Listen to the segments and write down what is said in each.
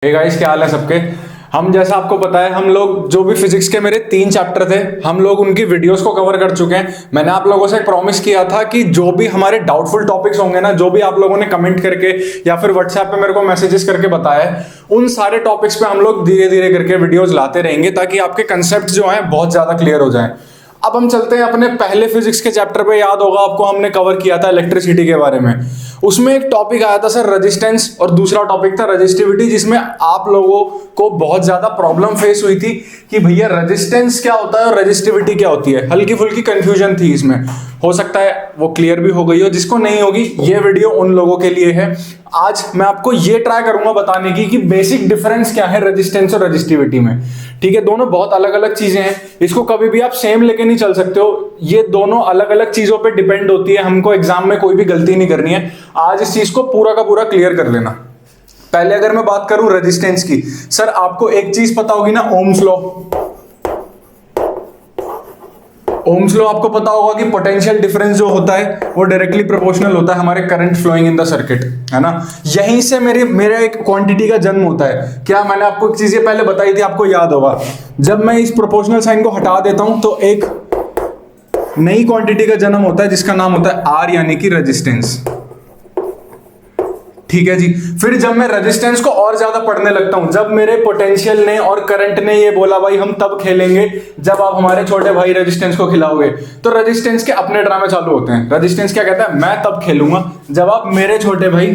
Hey guys, क्या हाल है सबके। हम जैसा आपको पता है, हम लोग जो भी फिजिक्स के मेरे 3 चैप्टर थे, हम लोग उनकी वीडियोस को कवर कर चुके हैं। मैंने आप लोगों से प्रॉमिस किया था कि जो भी हमारे डाउटफुल टॉपिक्स होंगे ना, जो भी आप लोगों ने कमेंट करके या फिर व्हाट्सएप पे मेरे को मैसेजेस करके बताया है, उन सारे टॉपिक्स पे हम लोग धीरे धीरे करके वीडियोस लाते रहेंगे ताकि आपके कंसेप्ट जो हैं बहुत ज्यादा क्लियर हो जाएं। अब हम चलते हैं अपने पहले फिजिक्स के चैप्टर पे। याद होगा आपको, हमने कवर किया था इलेक्ट्रिसिटी के बारे में। उसमें एक टॉपिक आया था सर रेजिस्टेंस, और दूसरा टॉपिक था रेजिस्टिविटी, जिसमें आप लोगों को बहुत ज्यादा प्रॉब्लम फेस हुई थी कि भैया रेजिस्टेंस क्या होता है और रेजिस्टिविटी क्या होती है। हल्की फुल्की कंफ्यूजन थी इसमें। हो सकता है वो क्लियर भी हो गई हो। जिसको नहीं होगी, ये वीडियो उन लोगों के लिए है। आज मैं आपको ये ट्राई करूंगा बताने की कि बेसिक डिफरेंस क्या है रेजिस्टेंस और रेजिस्टिविटी में। ठीक है, दोनों बहुत अलग अलग चीजें हैं। इसको कभी भी आप सेम लेके नहीं चल सकते हो। ये दोनों अलग अलग चीजों पे डिपेंड होती है। हमको एग्जाम में कोई भी गलती नहीं करनी है। आज इस चीज को पूरा का पूरा क्लियर कर लेना। पहले अगर मैं बात करूं रेजिस्टेंस की, सर आपको एक चीज पता होगी ना, ओम्स लॉ। ओम्स लॉ आपको पता होगा कि पोटेंशियल डिफरेंस जो होता है वो डायरेक्टली प्रोपोर्शनल होता है हमारे current flowing in the circuit, है ना। यहीं से मेरा एक क्वांटिटी का जन्म होता है। क्या मैंने आपको एक चीज पहले बताई थी, आपको याद होगा। जब मैं इस प्रोपोर्शनल साइन को हटा देता हूं तो एक नई क्वांटिटी का जन्म होता है जिसका नाम होता है आर, यानी कि रेजिस्टेंस। ठीक है जी। फिर जब मैं रेजिस्टेंस को और ज्यादा पढ़ने लगता हूं, जब मेरे पोटेंशियल ने और करंट ने ये बोला भाई हम तब खेलेंगे जब आप हमारे छोटे भाई रेजिस्टेंस को खिलाओगे, तो रेजिस्टेंस के अपने ड्रामे चालू होते हैं। रेजिस्टेंस क्या कहता है, मैं तब खेलूंगा जब आप मेरे छोटे भाई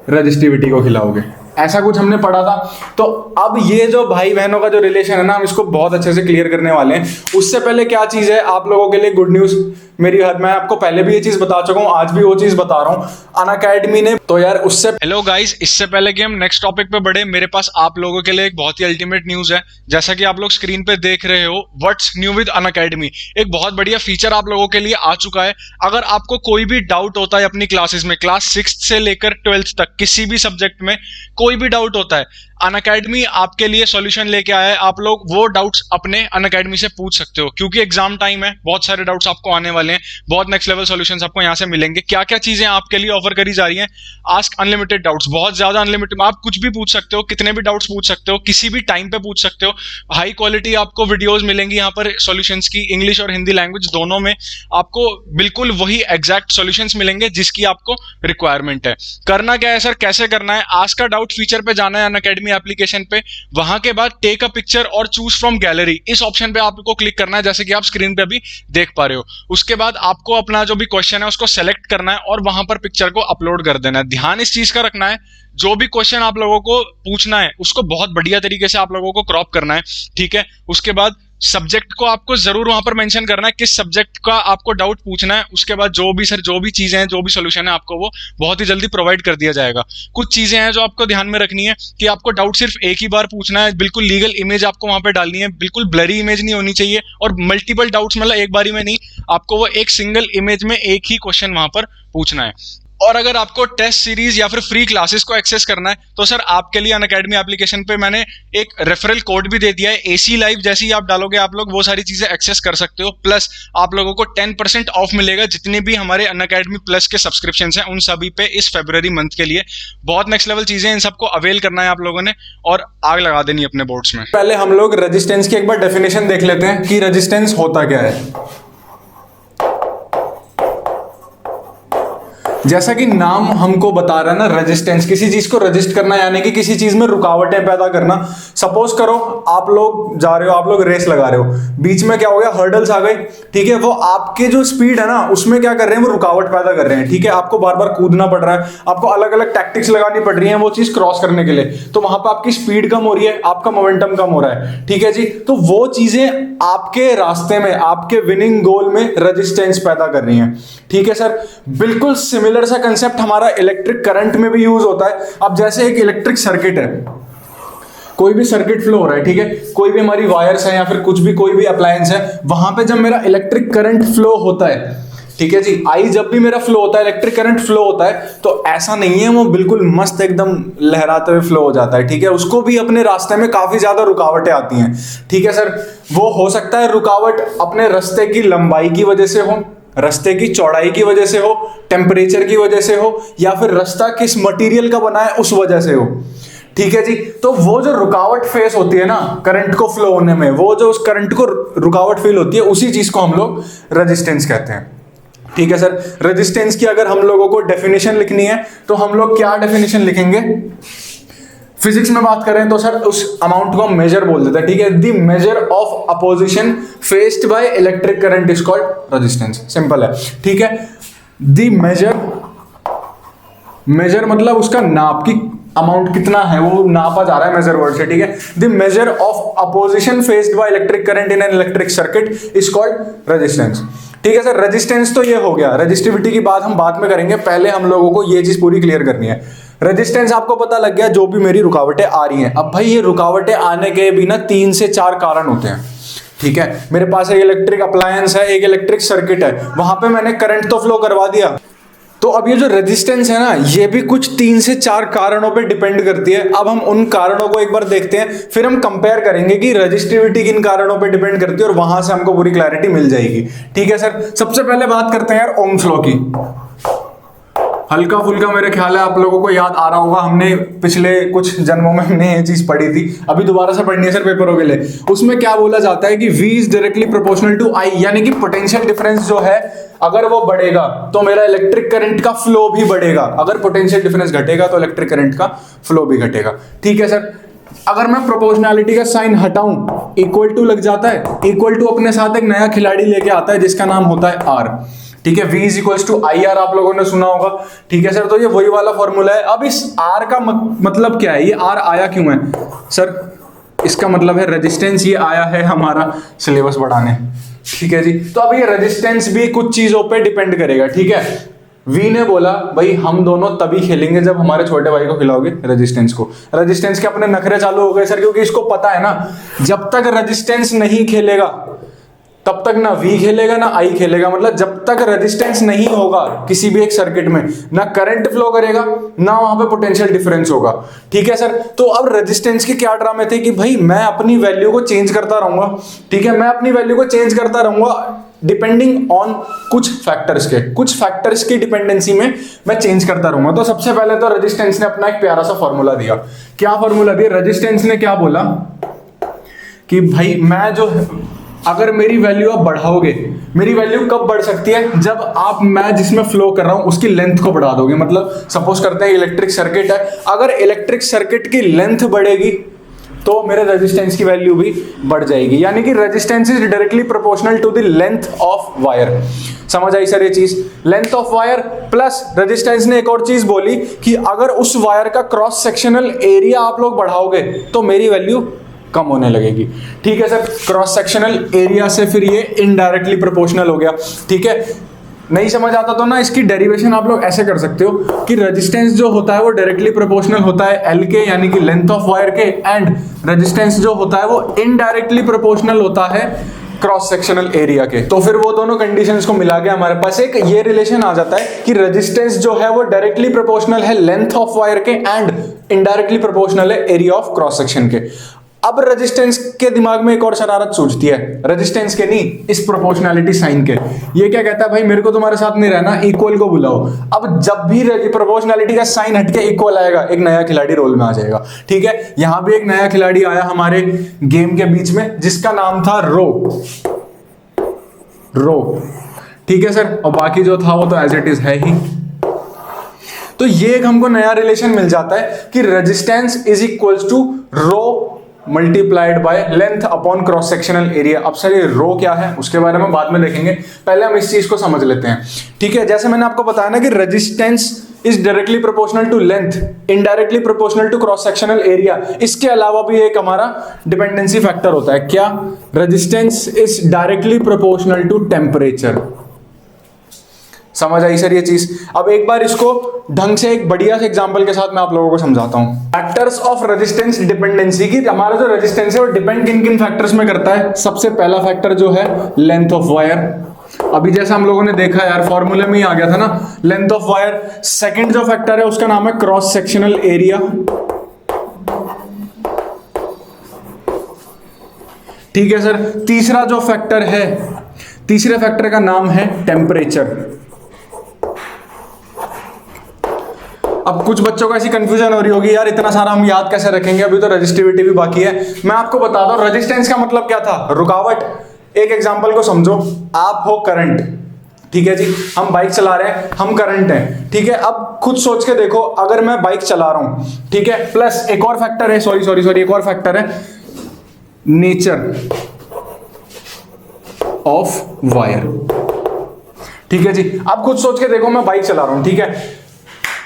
रेजिस्टिविटी को खिलाओगे। ऐसा कुछ हमने पढ़ा था। तो अब ये जो भाई बहनों का जो रिलेशन है ना, हम इसको बहुत अच्छे से क्लियर करने वाले हैं। उससे पहले क्या चीज है, आप लोगों के लिए गुड न्यूज। मैं आपको पहले भी ये चीज बता चुका हूं, आज भी वो चीज बता रहा हूं। अनअकैडमी ने तो यार उससे हेलो गाइस, इससे पहले कि हम नेक्स्ट टॉपिक पे बढ़े, मेरे पास आप लोगों के लिए एक बहुत ही अल्टीमेट न्यूज है। जैसा कि आप लोग स्क्रीन पे देख रहे हो, व्हाट्स न्यू विद अनअकैडमी, एक बहुत बढ़िया फीचर आप लोगों के लिए आ चुका है। अगर आपको कोई भी डाउट होता है अपनी क्लासेस में, क्लास 6 से लेकर 12th तक किसी भी सब्जेक्ट में कोई भी डाउट होता है, अनअकैडमी आपके लिए सॉल्यूशन लेके आया है। आप लोग वो डाउट्स अपने अनअकैडमी से पूछ सकते हो, क्योंकि एग्जाम टाइम है, बहुत सारे डाउट्स आपको आने वाले हैं, बहुत नेक्स्ट लेवल सॉल्यूशंस आपको यहां से मिलेंगे। क्या क्या चीजें आपके लिए ऑफर करी जा रही हैं, आस्क अनलिमिटेड डाउट्स, बहुत ज्यादा अनलिमिटेड, आप कुछ भी पूछ सकते हो, कितने भी डाउट्स पूछ सकते हो, किसी भी टाइम पे पूछ सकते हो। हाई क्वालिटी आपको वीडियोस मिलेंगी यहाँ पर सॉल्यूशंस की, इंग्लिश और हिंदी लैंग्वेज दोनों में आपको बिल्कुल वही एग्जैक्ट सॉल्यूशंस मिलेंगे जिसकी आपको रिक्वायरमेंट है। करना क्या है सर, कैसे करना है, आस्क अ डाउट फीचर पे जाना है अनअकैडमी एप्लीकेशन पे। वहां के बाद टेक अ पिक्चर और चूज फ्रॉम गैलरी, इस ऑप्शन पे आपको क्लिक करना है, जैसे कि आप स्क्रीन पे अभी देख पा रहे हो। उसके बाद आपको अपना जो भी क्वेश्चन है उसको सेलेक्ट करना है और वहां पर पिक्चर को अपलोड कर देना है। ध्यान इस चीज का रखना है, जो भी क्वेश्चन आप लोगों को पूछना है उसको बहुत बढ़िया तरीके से आप लोगों को क्रॉप करना है। ठीक है, उसके बाद सब्जेक्ट को आपको जरूर वहां पर मेंशन करना है, किस सब्जेक्ट का आपको डाउट पूछना है। उसके बाद जो भी चीजें हैं, जो भी सॉल्यूशन है, आपको वो बहुत ही जल्दी प्रोवाइड कर दिया जाएगा। कुछ चीजें हैं जो आपको ध्यान में रखनी है कि आपको डाउट सिर्फ एक ही बार पूछना है, बिल्कुल लीगल इमेज आपको वहां पे डालनी है, बिल्कुल ब्लरी इमेज नहीं होनी चाहिए, और मल्टीपल डाउट्स मतलब एक बारी में नहीं, आपको वो एक सिंगल इमेज में एक ही क्वेश्चन वहां पर पूछना है। और अगर आपको टेस्ट सीरीज या फिर फ्री क्लासेस को एक्सेस करना है तो सर आपके लिए अनअकैडमी एप्लीकेशन पे मैंने एक रेफरल कोड भी दे दिया है, एसी लाइव। जैसे ही आप डालोगे आप लोग वो सारी चीजें एक्सेस कर सकते हो, प्लस आप लोगों को 10% ऑफ मिलेगा जितने भी हमारे अनअकैडमी प्लस के सब्सक्रिप्शन हैं उन सभी पे इस फरवरी मंथ के लिए। बहुत नेक्स्ट लेवल चीजें, इन सबको अवेल करना है आप लोगों ने और आग लगा देनी अपने बोर्ड्स में। पहले हम लोग रेजिस्टेंस की एक बार डेफिनेशन देख लेते हैं कि रेजिस्टेंस होता क्या है। जैसा कि नाम हमको बता रहा है ना, रेजिस्टेंस, किसी चीज को रेजिस्ट करना, यानी कि किसी चीज में रुकावटें पैदा करना। सपोज करो आप लोग जा रहे हो, आप लोग रेस लगा रहे हो, बीच में क्या हो गया, हर्डल्स आ गए। ठीक है, वो आपके जो स्पीड है ना उसमें क्या कर रहे हैं, वो रुकावट पैदा कर रहे हैं। ठीक है, आपको बार बार कूदना पड़ रहा है, आपको अलग अलग टैक्टिक्स लगानी पड़ रही है वो चीज क्रॉस करने के लिए। तो वहां पर आपकी स्पीड कम हो रही है, आपका मोमेंटम कम हो रहा है। ठीक है जी, तो वो चीजें आपके रास्ते में, आपके विनिंग गोल में रेजिस्टेंस पैदा कर रही हैं। ठीक है सर, बिल्कुल सिमिलर सा कंसेप्ट हमारा इलेक्ट्रिक करंट में भी यूज होता है। अब जैसे एक इलेक्ट्रिक सर्किट है, कोई भी सर्किट फ्लो हो रहा है, ठीक है, कोई भी हमारी वायर्स है या फिर कुछ भी, कोई भी अप्लायंस है, वहां पे जब मेरा इलेक्ट्रिक करंट फ्लो होता है, ठीक है जी, आई जब भी मेरा फ्लो होता है, इलेक्ट्रिक करंट फ्लो होता है, तो ऐसा नहीं है वो बिल्कुल मस्त एकदम लहराते हुए फ्लो हो जाता है। ठीक है, उसको भी अपने रास्ते में काफी ज्यादा रुकावटें आती हैं। ठीक है सर, वो हो सकता है रुकावट अपने रास्ते की लंबाई की वजह से हो, रास्ते की चौड़ाई की वजह से हो, टेम्परेचर की वजह से हो, या फिर रास्ता किस मटेरियल का बना है उस वजह से हो। ठीक है जी। तो वो जो रुकावट फेस होती है ना करंट को फ्लो होने में, वो जो उस करंट को रुकावट फील होती है, उसी चीज को हम लोग रेजिस्टेंस कहते हैं। ठीक है सर। रेजिस्टेंस की अगर हम लोगों को डेफिनेशन लिखनी है तो हम लोग क्या डेफिनेशन लिखेंगे? फिजिक्स में बात करें तो सर उस अमाउंट को हम मेजर बोल देते हैं। ठीक है, the measure of opposition faced by electric current is called resistance. Simple है। ठीक है, द मेजर मतलब उसका नाप की अमाउंट कितना है वो नापा जा रहा है मेजर वर्ड से। ठीक है, the measure of opposition faced by electric current in an electric circuit is called resistance. ठीक है सर। रेजिस्टेंस तो ये हो गया, रेजिस्टिविटी की बात हम बाद में करेंगे, पहले हम लोगों को ये चीज पूरी क्लियर करनी है। रेजिस्टेंस आपको पता लग गया, जो भी मेरी रुकावटें आ रही हैं। अब भाई ये रुकावटें आने के भी ना 3 से 4 कारण होते हैं। ठीक है, मेरे पास एक इलेक्ट्रिक अप्लायंस है, एक इलेक्ट्रिक सर्किट है, वहां पे मैंने करंट तो फ्लो करवा दिया। तो अब ये जो रेजिस्टेंस है ना, ये भी कुछ 3 से 4 कारणों पे डिपेंड करती है। अब हम उन कारणों को एक बार देखते हैं, फिर हम कंपेयर करेंगे कि रेजिस्टिविटी किन कारणों पे डिपेंड करती है, और वहां से हमको पूरी क्लैरिटी मिल जाएगी। ठीक है सर। सबसे पहले बात करते हैं यार ओम्स लॉ की। हल्का फुल्का मेरे ख्याल है आप लोगों को याद आ रहा होगा, हमने पिछले कुछ जन्मों में हमने ये चीज पढ़ी थी, अभी दोबारा से पढ़नी है सर पेपरों के लिए। उसमें क्या बोला जाता है कि V is directly proportional to I, यानी कि पोटेंशियल डिफरेंस जो है अगर वो बढ़ेगा तो मेरा इलेक्ट्रिक करंट का फ्लो भी बढ़ेगा, अगर पोटेंशियल डिफरेंस घटेगा तो इलेक्ट्रिक करंट का फ्लो भी घटेगा। ठीक है सर। अगर मैं प्रोपोर्शनैलिटी का साइन हटाऊं, इक्वल टू लग जाता है, इक्वल टू अपने साथ एक नया खिलाड़ी लेके आता है जिसका नाम होता है R। ठीक है, V is equals to I R, आप लोगों ने सुना होगा। ठीक है सर। तो ये वही वाला फॉर्मूला है। अब इस R का मतलब क्या है, ये R आया क्यों है सर? इसका मतलब है रेजिस्टेंस ये आया है हमारा सिलेबस बढ़ाने। ठीक है जी। तो अब ये रेजिस्टेंस भी कुछ चीजों पे डिपेंड करेगा। ठीक है, वी ने बोला भाई हम दोनों तभी खेलेंगे जब हमारे छोटे भाई को खिलाओगे रेजिस्टेंस को। रेजिस्टेंस के अपने नखरे चालू हो गए सर, क्योंकि इसको पता है ना जब तक रेजिस्टेंस नहीं खेलेगा तब तक ना V खेलेगा ना I खेलेगा। मतलब जब तक रेजिस्टेंस नहीं होगा किसी भी एक सर्किट में, ना करंट फ्लो करेगा ना वहां पे पोटेंशियल डिफरेंस होगा। ठीक है सर। तो अब रेजिस्टेंस के क्या ड्रामे थे कि भाई मैं अपनी वैल्यू को चेंज करता रहूंगा। ठीक है, मैं अपनी वैल्यू को चेंज करता रहूंगा डिपेंडिंग ऑन कुछ फैक्टर्स की डिपेंडेंसी में मैं चेंज करता रहूंगा। तो सबसे पहले तो रेजिस्टेंस ने अपना एक प्यारा सा फॉर्मूला दिया। क्या फॉर्मूला दिया? रेजिस्टेंस ने क्या बोला कि भाई मैं जो अगर मेरी वैल्यू आप बढ़ाओगे, मेरी वैल्यू कब बढ़ सकती है? जब आप मैं जिसमें फ्लो कर रहा हूं उसकी लेंथ को बढ़ा दोगे। मतलब सपोज करते हैं इलेक्ट्रिक सर्किट है, अगर इलेक्ट्रिक सर्किट की लेंथ बढ़ेगी तो मेरे रेजिस्टेंस की वैल्यू भी बढ़ जाएगी। यानी कि resistance is directly proportional to the length of wire. समझ आई सर ये चीज? Length of wire plus resistance ने एक और चीज बोली कि अगर उस वायर का क्रॉस सेक्शनल एरिया आप लोग बढ़ाओगे तो मेरी वैल्यू कम होने लगेगी। ठीक है सर। क्रॉस सेक्शनल एरिया से फिर ये इनडायरेक्टली प्रोपोर्शनल हो गया। ठीक है, नहीं समझ आता तो ना इसकी डेरिवेशन आप लोग ऐसे कर सकते हो कि रेजिस्टेंस जो होता है वो डायरेक्टली प्रोपोर्शनल होता है L के, यानी कि लेंथ ऑफ वायर के, एंड रेजिस्टेंस जो होता है वो इनडायरेक्टली प्रोपोर्शनल होता है क्रॉस सेक्शनल एरिया के। तो फिर वो दोनों कंडीशंस को मिला के हमारे पास एक ये रिलेशन आ जाता है कि रेजिस्टेंस जो है वो डायरेक्टली प्रोपोर्शनल है लेंथ ऑफ वायर के एंड इनडायरेक्टली प्रोपोर्शनल है एरिया ऑफ क्रॉस सेक्शन के। अब रेजिस्टेंस के दिमाग में एक और शरारत सूझती है, रेजिस्टेंस के नहीं, इस प्रोपोर्शनैलिटी साइन के। ये क्या कहता है, भाई मेरे को तुम्हारे साथ नहीं रहना, इक्वल को बुलाओ। अब जब भी प्रोपोर्शनैलिटी का साइन हटके इक्वल आएगा, एक नया खिलाड़ी रोल में आ जाएगा। ठीक है, यहां भी एक नया खिलाड़ी आया हमारे गेम के बीच में जिसका नाम था रो। ठीक है सर। और बाकी जो था वो तो एज इट इज है ही। तो ये एक हमको नया रिलेशन मिल जाता है कि resistance is equals to rho multiplied by length upon cross sectional area. अब सर ये रो क्या है उसके बारे में बाद में देखेंगे, पहले हम इस चीज को समझ लेते हैं। ठीक है, जैसे मैंने आपको बताया ना कि resistance is directly proportional to length, indirectly proportional to cross sectional area. इसके अलावा भी एक हमारा डिपेंडेंसी फैक्टर होता है। क्या? Resistance is directly proportional to temperature. समझ आई सर ये चीज? अब एक बार इसको ढंग से एक बढ़िया से एग्जांपल के साथ मैं आप लोगों को समझाता हूं। फैक्टर्स ऑफ रेजिस्टेंस डिपेंडेंसी की, हमारा जो रेजिस्टेंस है वो डिपेंड किन किन फैक्टर्स में करता है। सबसे पहला फैक्टर जो है लेंथ ऑफ वायर। अभी जैसा हम लोगों ने देखा यार फॉर्मूले में ही आ गया था ना, लेंथ ऑफ वायर। सेकंड जो फैक्टर है उसका नाम है क्रॉस सेक्शनल एरिया। ठीक है सर। तीसरा जो फैक्टर है, तीसरे फैक्टर का नाम है टेम्परेचर। अब कुछ बच्चों को ऐसी कंफ्यूजन हो रही होगी, यार इतना सारा हम याद कैसे रखेंगे, अभी तो रजिस्टिविटी भी बाकी है। मैं आपको बता दूं रेजिस्टेंस का मतलब क्या था, रुकावट। एक एग्जांपल को समझो, आप हो करंट, ठीक है जी, हम बाइक चला रहे हैं, हम करंट हैं, ठीक है। अब खुद सोच के देखो, अगर मैं बाइक चला रहा हूं, ठीक है, प्लस एक और फैक्टर है, सॉरी एक और फैक्टर है, नेचर ऑफ वायर, ठीक है जी। अब खुद सोच के देखो, मैं बाइक चला रहा हूं, ठीक है,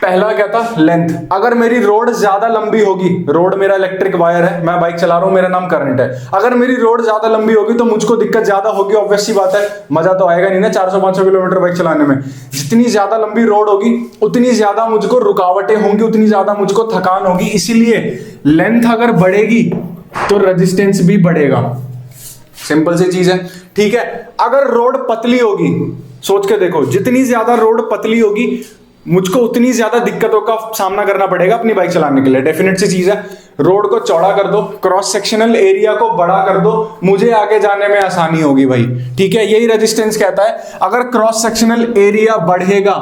पहला क्या था, लेंथ। अगर मेरी रोड ज्यादा लंबी होगी, रोड मेरा इलेक्ट्रिक वायर है, मैं बाइक चला रहा हूं, मेरा नाम करंट है, अगर मेरी रोड ज्यादा लंबी होगी तो मुझको दिक्कत ज्यादा होगी, ऑब्वियस सी बात है, मजा तो आएगा नहीं ना 400-500 किलोमीटर बाइक चलाने में। जितनी ज्यादा लंबी रोड होगी उतनी ज्यादा मुझको रुकावटें होंगी, उतनी ज्यादा मुझको थकान होगी, इसीलिए लेंथ अगर बढ़ेगी तो रेजिस्टेंस भी बढ़ेगा। सिंपल सी चीज है, ठीक है। अगर रोड पतली होगी, सोच के देखो, जितनी ज्यादा रोड पतली होगी मुझको उतनी ज्यादा दिक्कतों का सामना करना पड़ेगा अपनी बाइक चलाने के लिए, डेफिनेट सी चीज है। रोड को चौड़ा कर दो, क्रॉस सेक्शनल एरिया को बड़ा कर दो, मुझे आगे जाने में आसानी होगी भाई, ठीक है। यही रेजिस्टेंस कहता है, अगर क्रॉस सेक्शनल एरिया बढ़ेगा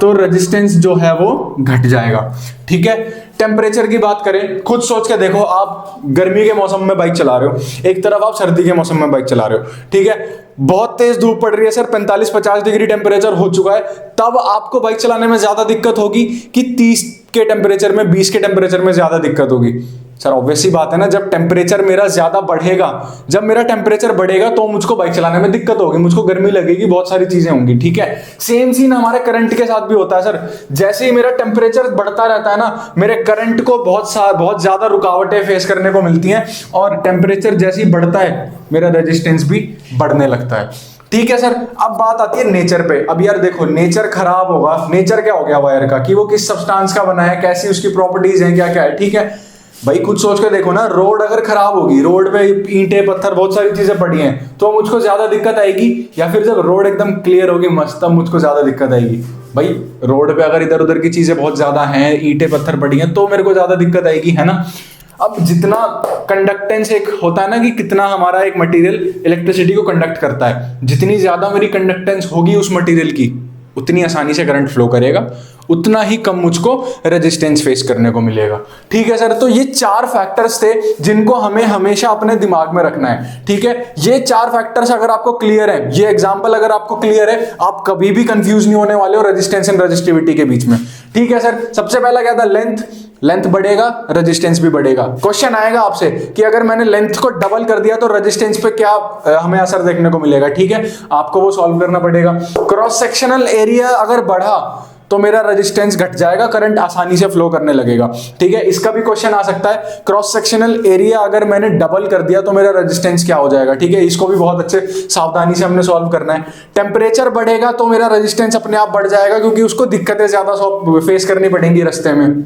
तो रेजिस्टेंस जो है वो घट जाएगा, ठीक है। टेम्परेचर की बात करें, खुद सोच के देखो, आप गर्मी के मौसम में बाइक चला रहे हो, एक तरफ आप सर्दी के मौसम में बाइक चला रहे हो, ठीक है, बहुत तेज धूप पड़ रही है सर, 45-50 डिग्री टेम्परेचर हो चुका है, तब आपको बाइक चलाने में ज्यादा दिक्कत होगी कि 30 के टेम्परेचर में, 20 के टेम्परेचर में ज्यादा दिक्कत होगी? सर ऑब्वियस सी बात है ना, जब टेम्परेचर मेरा ज्यादा बढ़ेगा, जब मेरा टेम्परेचर बढ़ेगा तो मुझको बाइक चलाने में दिक्कत होगी, मुझको गर्मी लगेगी, बहुत सारी चीजें होंगी, ठीक है। सेम सीन हमारे करंट के साथ भी होता है सर, जैसे ही मेरा टेम्परेचर बढ़ता रहता है ना, मेरे करंट को बहुत ज्यादा रुकावटें फेस करने को मिलती हैं, और टेम्परेचर जैसे ही बढ़ता है मेरा रेजिस्टेंस भी बढ़ने लगता है, ठीक है सर। अब बात आती है नेचर पे। अब यार देखो, नेचर खराब होगा, नेचर क्या हो गया वायर का, कि वो किस सब्सटेंस का बना है, कैसी उसकी प्रॉपर्टीज हैं, क्या क्या है, ठीक है भाई। खुद सोच के देखो ना, रोड अगर खराब होगी, रोड पे ईंटें पत्थर बहुत सारी चीजें पड़ी हैं, तो मुझको ज्यादा दिक्कत आएगी, या फिर जब रोड एकदम क्लियर होगी मस्त, तब मुझको ज्यादा दिक्कत आएगी? भाई रोड पे अगर इधर उधर की चीजें बहुत ज्यादा हैं, ईंटें पत्थर पड़ी हैं, तो मेरे को ज्यादा दिक्कत आएगी, है ना। अब जितना कंडक्टेंस एक होता है ना, कि कितना हमारा एक मटेरियल इलेक्ट्रिसिटी को कंडक्ट करता है, जितनी ज्यादा मेरी कंडक्टेंस होगी उस मटेरियल की, उतनी आसानी से करंट फ्लो करेगा, उतना ही कम मुझको रेजिस्टेंस फेस करने को मिलेगा, ठीक है सर। तो ये 4 फैक्टर्स थे जिनको हमें हमेशा अपने दिमाग में रखना है, ठीक है। ये 4 फैक्टर्स अगर आपको क्लियर है, ये एग्जांपल अगर आपको क्लियर है, आप कभी भी कंफ्यूज नहीं होने वाले हो रेजिस्टेंस एंड रेजिस्टिविटी के बीच में, ठीक है सर। सबसे पहला क्या था, लेंथ बढ़ेगा, रेजिस्टेंस भी बढ़ेगा। क्वेश्चन आएगा आपसे कि अगर मैंने लेंथ को डबल कर दिया तो रेजिस्टेंस पे क्या हमें असर देखने को मिलेगा, ठीक है, आपको वो सॉल्व करना पड़ेगा। क्रॉस सेक्शनल एरिया अगर बढ़ा तो मेरा रेजिस्टेंस घट जाएगा, करंट आसानी से फ्लो करने लगेगा, ठीक है। इसका भी क्वेश्चन आ सकता है, क्रॉस सेक्शनल एरिया अगर मैंने डबल कर दिया तो मेरा रेजिस्टेंस क्या हो जाएगा, ठीक है। इसको भी बहुत अच्छे सावधानी से हमने सॉल्व करना है। टेम्परेचर बढ़ेगा तो मेरा रेजिस्टेंस अपने आप बढ़ जाएगा, क्योंकि उसको दिक्कतें ज्यादा फेस करनी पड़ेंगी रास्ते में।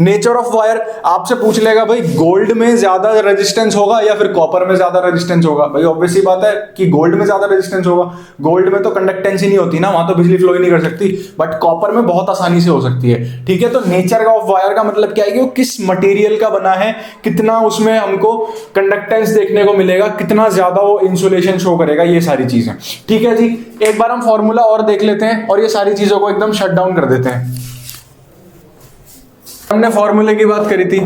नेचर ऑफ वायर आपसे पूछ लेगा, भाई गोल्ड में ज्यादा रेजिस्टेंस होगा या फिर कॉपर में ज्यादा रेजिस्टेंस होगा? भाई ऑब्वियस सी बात है कि गोल्ड में ज्यादा रेजिस्टेंस होगा, गोल्ड में तो कंडक्टेंस ही नहीं होती ना, वहां तो बिजली फ्लो ही नहीं कर सकती, बट कॉपर में बहुत आसानी से हो सकती है, ठीक है। तो नेचर ऑफ वायर का मतलब क्या है कि वो किस मटेरियल का बना है, कितना उसमें हमको कंडक्टेंस देखने को मिलेगा, कितना ज्यादा वो इंसुलेशन शो करेगा, ये सारी चीजें, ठीक है जी। एक बार हम फॉर्मूला और देख लेते हैं और ये सारी चीजों को एकदम शट डाउन कर देते हैं। हमने फॉर्मूले की बात करी थी,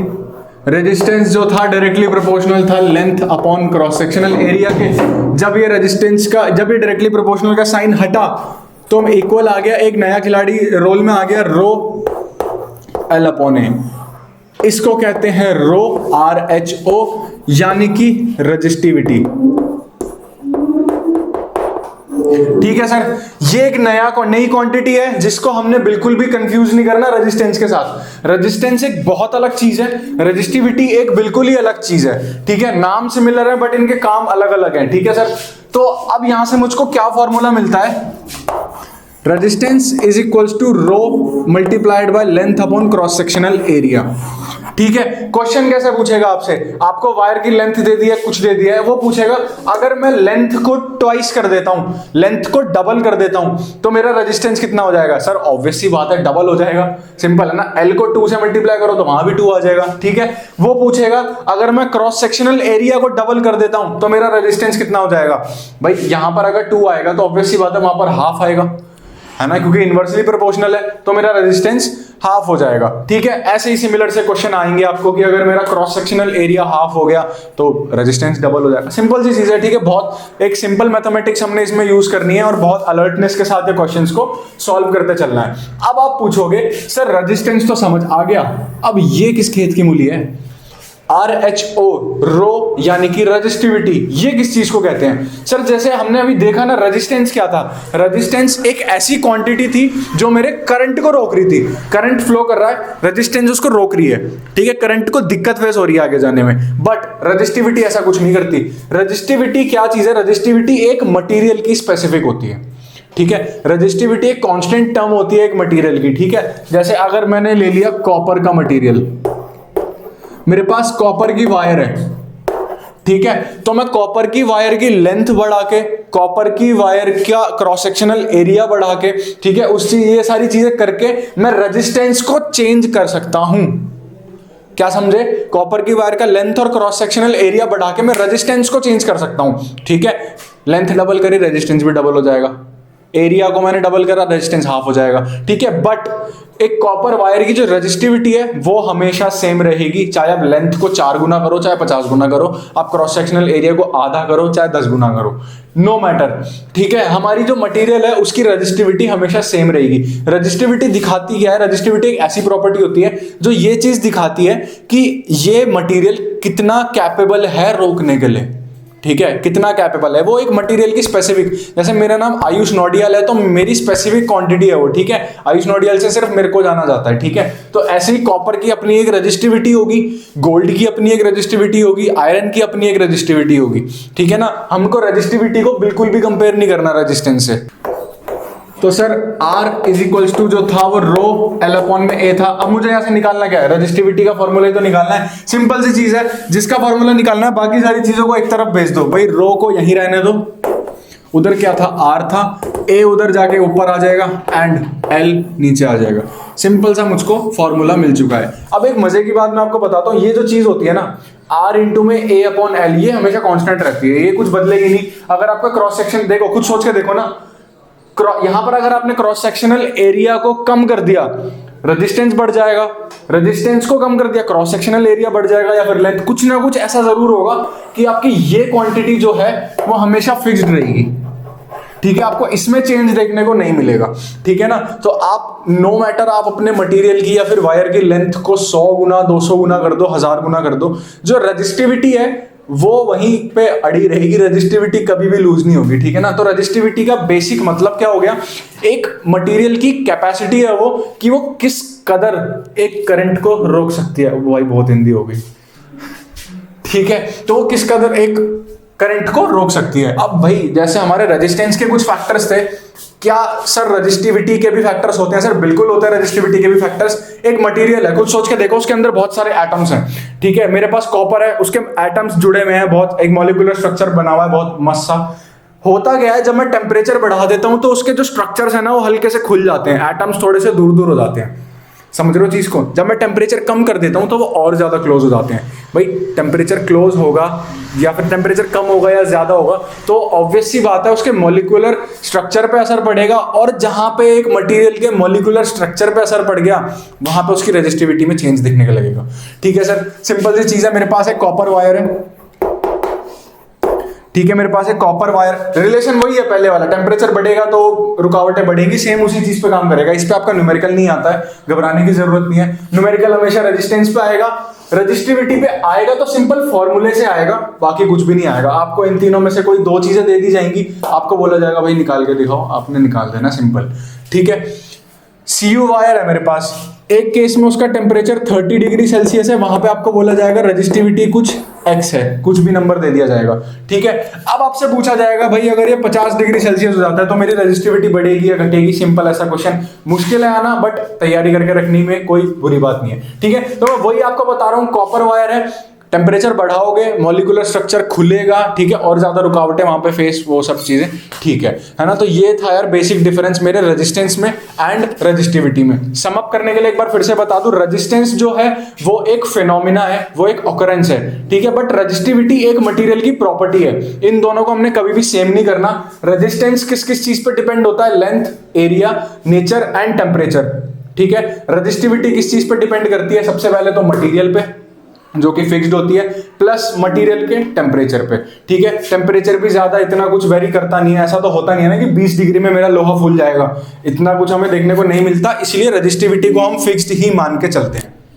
रेजिस्टेंस जो था डायरेक्टली प्रोपोर्शनल था length upon cross sectional area के। जब ये रेजिस्टेंस का, जब ये डायरेक्टली प्रोपोर्शनल का साइन हटा तो हम इक्वल आ गया, एक नया खिलाड़ी रोल में आ गया, रो एल अपॉन ए। इसको कहते हैं रो RHO, यानी कि रेजिस्टिविटी, ठीक है सर। ये एक नई क्वांटिटी है जिसको हमने बिल्कुल भी कंफ्यूज नहीं करना रेजिस्टेंस के साथ। रेजिस्टेंस एक बहुत अलग चीज है, रेजिस्टिविटी एक बिल्कुल ही अलग चीज है, ठीक है। नाम सिमिलर है बट इनके काम अलग अलग हैं, ठीक है सर। तो अब यहां से मुझको क्या फॉर्मूला मिलता है, resistance is equals to rho multiplied by length upon cross sectional area, ठीक है। क्वेश्चन कैसे पूछेगा आपसे, आपको वायर की लेंथ दे दी है, कुछ दे दिया है, वो पूछेगा अगर मैं लेंथ को ट्वाइस कर देता हूं, लेंथ को डबल कर देता हूं, तो मेरा रेजिस्टेंस कितना हो जाएगा? सर ऑब्वियस सी बात है, डबल हो जाएगा, सिंपल है ना। L को 2 से मल्टीप्लाई करो तो वहां भी 2 आ जाएगा, ठीक है। वो पूछेगा अगर मैं क्रॉस सेक्शनल एरिया को डबल कर देता हूं तो मेरा रेजिस्टेंस कितना हो जाएगा? भाई यहां पर अगर 2 आएगा तो ऑब्वियस सी बात है वहां पर हाफ आएगा, है ना, क्योंकि इनवर्सली प्रोपोर्शनल है, तो मेरा रेजिस्टेंस हाफ हो जाएगा। ठीक है, ऐसे ही सिमिलर से क्वेश्चन आएंगे आपको कि अगर मेरा क्रॉस सेक्शनल एरिया हाफ हो गया तो रेजिस्टेंस डबल हो जाएगा। सिंपल सी चीज है। ठीक है, बहुत एक सिंपल मैथमेटिक्स हमने इसमें यूज करनी है और बहुत अलर्टनेस के साथ ये क्वेश्चंस को सॉल्व करते चलना है। अब आप पूछोगे सर रेजिस्टेंस तो समझ आ गया, अब ये किस खेत की मूली है? RHO, रो यानी कि रेजिस्टिविटी, ये किस चीज को कहते हैं? सर जैसे हमने अभी देखा ना, रेजिस्टेंस क्या था? रेजिस्टेंस एक ऐसी क्वांटिटी थी जो मेरे करंट को रोक रही थी। करंट फ्लो कर रहा है, रेजिस्टेंस उसको रोक रही है। ठीक है, करंट को दिक्कत फेस हो रही है आगे जाने में, बट रेजिस्टिविटी ऐसा कुछ नहीं करती। रेजिस्टिविटी क्या चीज है? रेजिस्टिविटी एक मटीरियल की स्पेसिफिक होती है। ठीक है, रेजिस्टिविटी एक कांस्टेंट टर्म होती है एक मटेरियल की। ठीक है, जैसे अगर मैंने ले लिया कॉपर का मटेरियल, मेरे पास कॉपर की वायर है। ठीक है, तो मैं कॉपर की वायर की लेंथ बढ़ा के, कॉपर की वायर का क्रॉस सेक्शनल एरिया बढ़ा के, ठीक है, उससे ये सारी चीजें करके मैं रेजिस्टेंस को चेंज कर सकता हूं। क्या समझे? कॉपर की वायर का लेंथ और क्रॉस सेक्शनल एरिया बढ़ा के मैं रेजिस्टेंस को चेंज कर सकता हूं। ठीक है, लेंथ डबल करी, रेजिस्टेंस भी डबल हो जाएगा। एरिया को मैंने डबल करा, रेजिस्टेंस हाफ हो जाएगा। ठीक है, बट एक कॉपर वायर की जो रेजिस्टिविटी है वो हमेशा सेम रहेगी, चाहे आप लेंथ को 4 गुना करो चाहे 50 गुना करो, आप क्रॉस सेक्शनल एरिया को आधा करो चाहे 10 गुना करो, नो मैटर। ठीक है, हमारी जो मटेरियल है उसकी रेजिस्टिविटी हमेशा सेम रहेगी। रेजिस्टिविटी दिखाती क्या है? रेजिस्टिविटी एक ऐसी प्रॉपर्टी होती है जो ये चीज दिखाती है कि ये मटेरियल कितना कैपेबल है रोकने के लिए। ठीक है, कितना कैपेबल है वो एक मटेरियल की स्पेसिफिक। जैसे मेरा नाम आयुष नोडियाल है तो मेरी स्पेसिफिक क्वांटिटी है वो। ठीक है, आयुष नोडियाल से सिर्फ मेरे को जाना जाता है। ठीक है, तो ऐसे ही कॉपर की अपनी एक रेजिस्टिविटी होगी, गोल्ड की अपनी एक रेजिस्टिविटी होगी, आयरन की अपनी एक रेजिस्टिविटी होगी। ठीक है ना, हमको रेजिस्टिविटी को बिल्कुल भी कंपेयर नहीं करना रेजिस्टेंस से। तो sir R is equals to जो था वो रो L अपॉन में A था। अब मुझे यहां से निकालना क्या है? रेजिस्टिविटी का फॉर्मूला तो निकालना है। सिंपल सी चीज है, जिसका फॉर्मूला निकालना है बाकी सारी चीजों को एक तरफ भेज दो। भाई रो को यहीं रहने दो, उधर क्या था? R था, A उधर जाके ऊपर आ जाएगा एंड L नीचे आ जाएगा। सिंपल सा मुझको फॉर्मूला मिल चुका है। अब एक मजे की बात मैं आपको बताता हूँ, ये जो चीज होती है ना R इंटू में A अपॉन L, ये हमेशा कॉन्स्टेंट रहती है, ये कुछ बदलेगी नहीं। अगर आपका क्रॉस सेक्शन देखो, खुद सोच के देखो ना, यहां पर अगर आपने क्रॉस सेक्शनल एरिया को कम कर दिया रेजिस्टेंस बढ़ जाएगा, रेजिस्टेंस को कम कर दिया क्रॉस सेक्शनल एरिया बढ़ जाएगा, या फिर लेंथ, कुछ ना कुछ ऐसा जरूर होगा कि आपकी ये क्वांटिटी जो है वो हमेशा फिक्स्ड रहेगी। ठीक है, आपको इसमें चेंज देखने को नहीं मिलेगा। ठीक है ना, तो आप नो मैटर आप अपने मटेरियल की या फिर वायर की लेंथ को 100 गुना 200 गुना कर दो, 1000 गुना कर दो, जो रेजिस्टिविटी है वो वहीं पे अड़ी रहेगी, रेजिस्टिविटी कभी भी लूज नहीं होगी। ठीक है ना, तो रेजिस्टिविटी का बेसिक मतलब क्या हो गया? एक मटेरियल की कैपेसिटी है वो कि वो किस कदर एक करंट को रोक सकती है। वो भाई बहुत हिंदी हो गई। ठीक है, तो वो किस कदर एक करंट को रोक सकती है। अब भाई जैसे हमारे रेजिस्टेंस के कुछ फैक्टर्स थे, क्या सर रेजिस्टिविटी के भी फैक्टर्स होते हैं? सर बिल्कुल होते हैं रेजिस्टिविटी के भी फैक्टर्स। एक मटेरियल है, कुछ सोच के देखो, उसके अंदर बहुत सारे एटम्स हैं। ठीक है, मेरे पास कॉपर है, उसके एटम्स जुड़े हुए हैं, बहुत एक मॉलिक्यूलर स्ट्रक्चर बना हुआ है बहुत मस्त सा। होता गया है, जब मैं टेम्परेचर बढ़ा देता हूं तो उसके जो स्ट्रक्चर्स है ना वो हल्के से खुल जाते हैं, एटम्स थोड़े से दूर दूर हो जाते हैं। समझ रहे हो चीज को? जब मैं टेम्परेचर कम कर देता हूं तो वो और ज्यादा क्लोज हो जाते हैं। भाई टेम्परेचर क्लोज होगा या फिर टेम्परेचर कम होगा या ज्यादा होगा तो ऑब्वियस सी बात है उसके मॉलिक्यूलर स्ट्रक्चर पे असर पड़ेगा, और जहां पे एक मटेरियल के मॉलिक्यूलर स्ट्रक्चर पे असर पड़ गया वहां पे उसकी रेजिस्टिविटी में चेंज दिखने का लगेगा। ठीक है सर, सिंपल सी चीज है, मेरे पास एक कॉपर वायर है। ठीक है, मेरे पास एक कॉपर वायर, रिलेशन वही है पहले वाला, टेम्परेचर बढ़ेगा तो रुकावटें बढ़ेंगी, सेम उसी चीज पे काम करेगा। इस पे आपका न्यूमेरिकल नहीं आता है, घबराने की जरूरत नहीं है। न्यूमेरिकल हमेशा रेजिस्टेंस पे आएगा, रेजिस्टिविटी पे आएगा तो सिंपल फॉर्मूले से आएगा, बाकी कुछ भी नहीं आएगा। आपको इन तीनों में से कोई 2 चीजें दे दी जाएंगी, आपको बोला जाएगा भाई निकाल के दिखाओ, आपने निकाल देना, सिंपल। ठीक है, CU वायर है मेरे पास, एक केस में उसका टेम्परेचर 30 डिग्री सेल्सियस है, वहां पे आपको बोला जाएगा रेजिस्टिविटी कुछ x है, कुछ भी नंबर दे दिया जाएगा। ठीक है, अब आपसे पूछा जाएगा भाई अगर ये 50 डिग्री सेल्सियस हो जाता है तो मेरी रेजिस्टिविटी बढ़ेगी या घटेगी? सिंपल ऐसा क्वेश्चन, मुश्किल है आना बट तैयारी करके रखने में कोई बुरी बात नहीं है। ठीक है, तो मैं वही आपको बता रहा हूँ, कॉपर वायर है, टेम्परेचर बढ़ाओगे मॉलिक्यूलर स्ट्रक्चर खुलेगा, ठीक है, और ज्यादा रुकावटें वहां पे फेस, वो सब चीजें। ठीक है ना, तो ये था यार बेसिक डिफरेंस मेरे रेजिस्टेंस में एंड रेजिस्टिविटी में। सम अप करने के लिए एक बार फिर से बता दूं, रेजिस्टेंस जो है वो एक फिनोमिना है, वो एक ऑकरेंस है। ठीक है, बट रेजिस्टिविटी एक मटेरियल की प्रॉपर्टी है। इन दोनों को हमने कभी भी सेम नहीं करना। रेजिस्टेंस किस किस चीज पर डिपेंड होता है? Length, area, nature and temperature. ठीक है। रजिस्टिविटी किस चीज पे डिपेंड करती है? सबसे पहले तो मटेरियल पे, जो कि फिक्स्ड होती है, प्लस मटेरियल के टेम्परेचर पे, ठीक है। टेम्परेचर भी ज्यादा इतना कुछ वेरी करता नहीं है, ऐसा तो होता नहीं है ना कि 20 डिग्री में मेरा लोहा फूल जाएगा, इतना कुछ हमें देखने को नहीं मिलता, इसलिए रजिस्टिविटी को हम फिक्स्ड ही मान के चलते हैं।